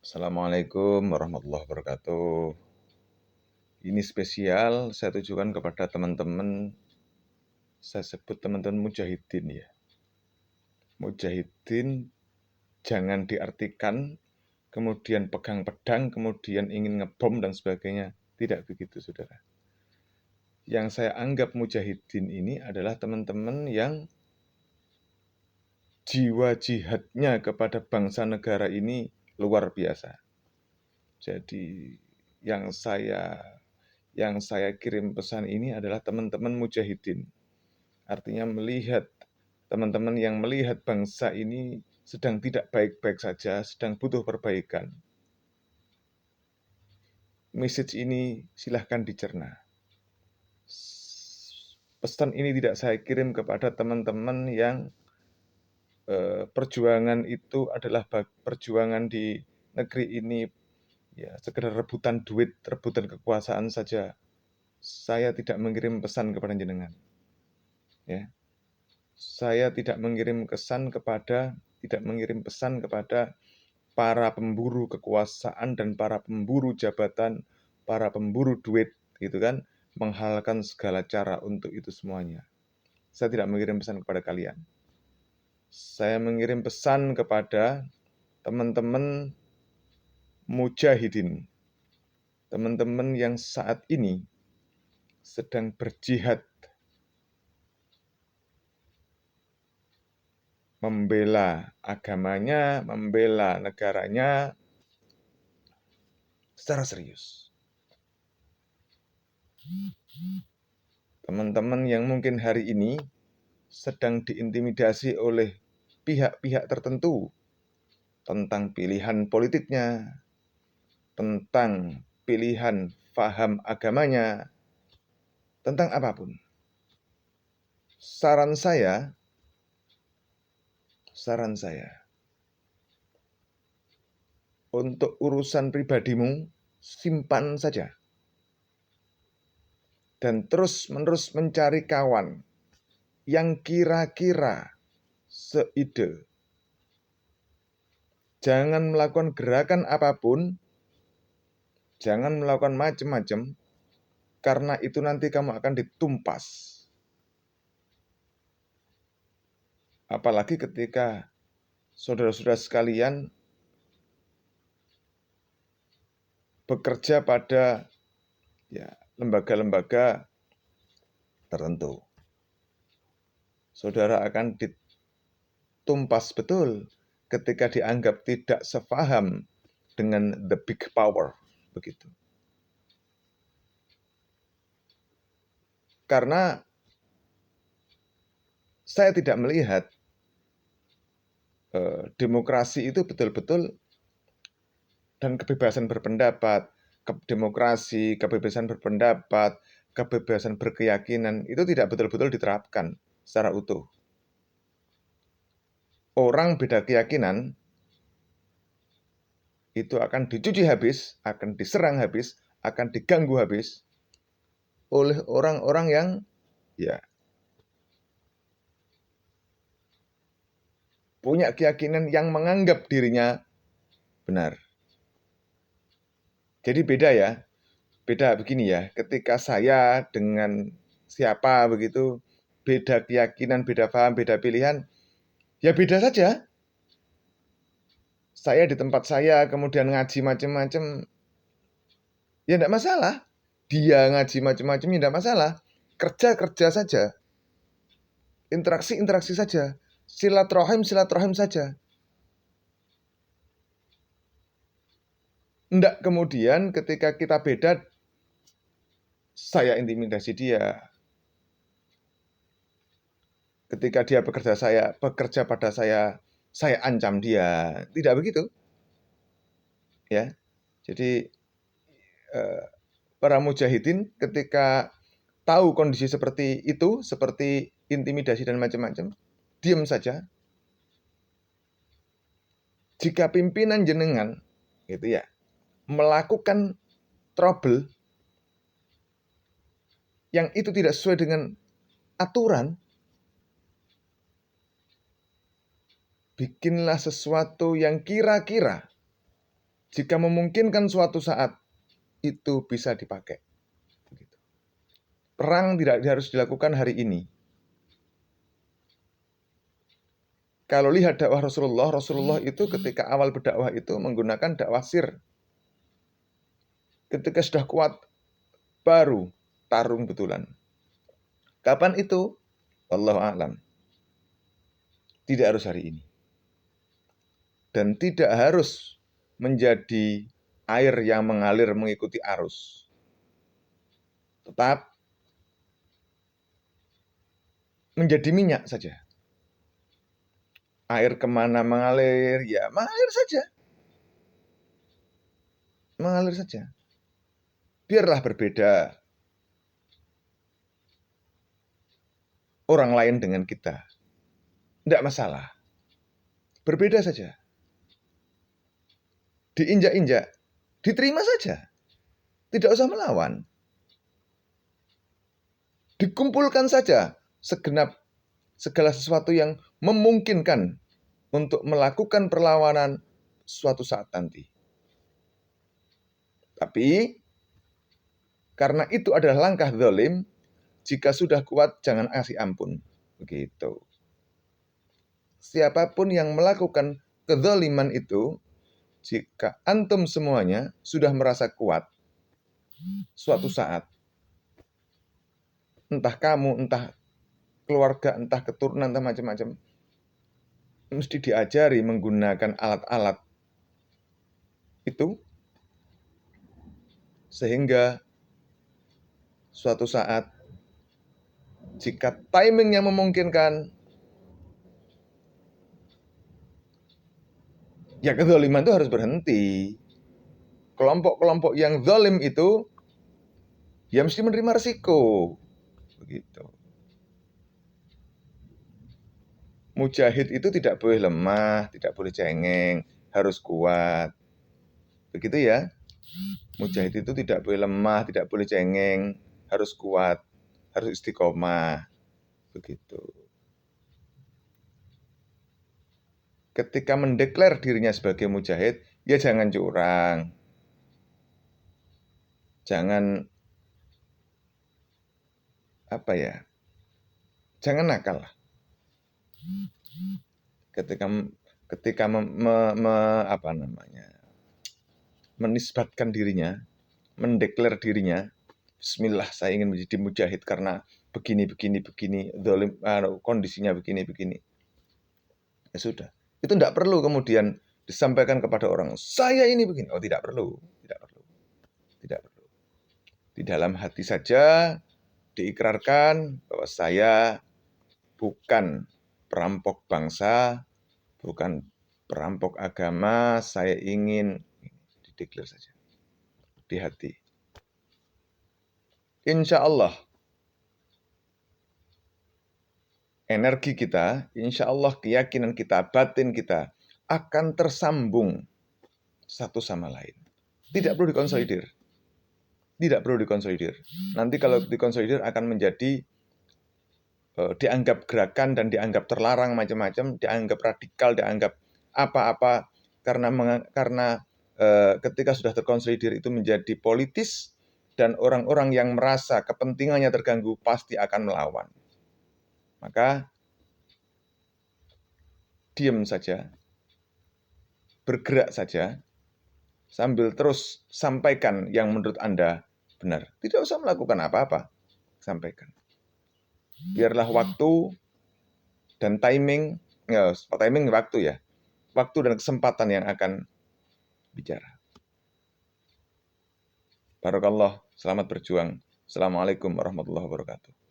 Assalamualaikum warahmatullahi wabarakatuh. Ini spesial saya tujukan kepada teman-teman, saya sebut teman-teman mujahidin ya. Mujahidin jangan diartikan kemudian pegang pedang, kemudian ingin ngebom dan sebagainya. Tidak begitu, saudara. Yang saya anggap mujahidin ini adalah teman-teman yang jiwa jihadnya kepada bangsa negara ini luar biasa. Jadi yang saya kirim pesan ini adalah teman-teman mujahidin. Artinya teman-teman yang melihat bangsa ini sedang tidak baik-baik saja, sedang butuh perbaikan. Message ini silahkan dicerna. Pesan ini tidak saya kirim kepada teman-teman yang perjuangan itu adalah perjuangan di negeri ini ya sekedar rebutan duit, rebutan kekuasaan saja. Saya tidak mengirim pesan kepada jenengan. Ya. Saya tidak mengirim pesan kepada para pemburu kekuasaan dan para pemburu jabatan, para pemburu duit, gitu kan, menghalalkan segala cara untuk itu semuanya. Saya tidak mengirim pesan kepada kalian. Saya mengirim pesan kepada teman-teman mujahidin, teman-teman yang saat ini sedang berjihad membela agamanya, membela negaranya secara serius. Teman-teman yang mungkin hari ini sedang diintimidasi oleh pihak-pihak tertentu tentang pilihan politiknya, tentang pilihan faham agamanya, tentang apapun. Saran saya, untuk urusan pribadimu, simpan saja. Dan terus-menerus mencari kawan yang kira-kira seide. Jangan melakukan gerakan apapun, jangan melakukan macam-macam, karena itu nanti kamu akan ditumpas. Apalagi ketika saudara-saudara sekalian bekerja pada lembaga-lembaga tertentu. Saudara akan ditumpas betul ketika dianggap tidak sefaham dengan the big power, begitu. Karena saya tidak melihat demokrasi itu betul-betul dan kebebasan berpendapat, kebebasan berpendapat, kebebasan berkeyakinan itu tidak betul-betul diterapkan secara utuh. Orang beda keyakinan itu akan dicuci habis, akan diserang habis, akan diganggu habis oleh orang-orang yang punya keyakinan yang menganggap dirinya benar. Jadi beda begini ya, ketika saya dengan siapa begitu, beda keyakinan, beda paham, beda pilihan, ya beda saja. Saya di tempat saya kemudian ngaji macam-macam, ya tidak masalah. Dia ngaji macam-macam, ya tidak masalah. Kerja saja. Interaksi saja. Silaturahim saja. Tidak kemudian ketika kita beda, saya intimidasi dia. Ketika dia bekerja pada saya ancam dia. Tidak begitu. Ya. Jadi para mujahidin ketika tahu kondisi seperti itu, seperti intimidasi dan macam-macam, diam saja. Jika pimpinan jenengan melakukan trouble yang itu tidak sesuai dengan aturan, bikinlah sesuatu yang kira-kira jika memungkinkan suatu saat itu bisa dipakai. Perang tidak harus dilakukan hari ini. Kalau lihat dakwah Rasulullah itu ketika awal berdakwah itu menggunakan dakwah sir. Ketika sudah kuat, baru tarung betulan. Kapan itu? Wallahu a'lam. Tidak harus hari ini. Dan tidak harus menjadi air yang mengalir mengikuti arus. Tetap menjadi minyak saja. Air kemana mengalir? Ya mengalir saja. Mengalir saja. Biarlah berbeda orang lain dengan kita. Tidak masalah. Berbeda saja. Diinjak-injak. Diterima saja. Tidak usah melawan. Dikumpulkan saja segenap segala sesuatu yang memungkinkan untuk melakukan perlawanan suatu saat nanti. Tapi, karena itu adalah langkah zalim, jika sudah kuat jangan kasih ampun. Begitu. Siapapun yang melakukan kezaliman itu, jika antum semuanya sudah merasa kuat, suatu saat, entah kamu, entah keluarga, entah keturunan, entah macam-macam, mesti diajari menggunakan alat-alat itu, sehingga suatu saat, jika timingnya memungkinkan, ya kezaliman itu harus berhenti. Kelompok-kelompok yang zalim itu, ya mesti menerima resiko. Begitu. Mujahid itu tidak boleh lemah, tidak boleh cengeng, harus kuat. Begitu ya. Mujahid itu tidak boleh lemah, tidak boleh cengeng, harus kuat, harus istiqomah. Begitu. Ketika mendeklar dirinya sebagai mujahid, ya jangan curang. Jangan jangan nakal lah. Ketika menisbatkan dirinya, mendeklar dirinya, bismillah saya ingin menjadi mujahid karena begini, zalim, kondisinya begini. Ya sudah. Itu tidak perlu kemudian disampaikan kepada orang, saya ini begini. Oh, tidak perlu. Di dalam hati saja diikrarkan bahwa saya bukan perampok bangsa, bukan perampok agama, saya ingin dideklar saja di hati. Insya Allah energi kita, insya Allah keyakinan kita, batin kita akan tersambung satu sama lain. Tidak perlu dikonsolidir. Nanti kalau dikonsolidir akan menjadi dianggap gerakan dan dianggap terlarang macam-macam, dianggap radikal, dianggap apa-apa karena ketika sudah terkonsolidir itu menjadi politis dan orang-orang yang merasa kepentingannya terganggu pasti akan melawan. Maka diam saja, bergerak saja, sambil terus sampaikan yang menurut Anda benar. Tidak usah melakukan apa-apa, sampaikan. Biarlah waktu dan timing waktu ya. Waktu dan kesempatan yang akan bicara. Barakallah, selamat berjuang. Assalamualaikum warahmatullahi wabarakatuh.